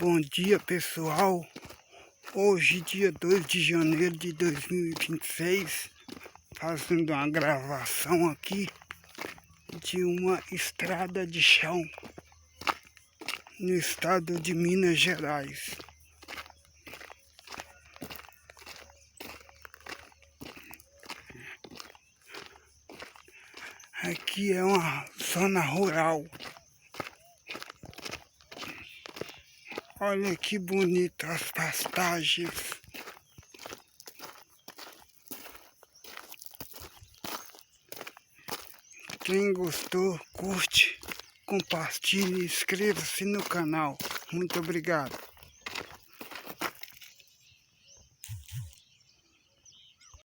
Bom dia, pessoal. Hoje, dia 2 de janeiro de 2026, fazendo uma gravação aqui de uma estrada de chão no estado de Minas Gerais. Aqui é uma zona rural. Olha que bonito as pastagens. Quem gostou, curte, compartilhe e inscreva-se no canal. Muito obrigado.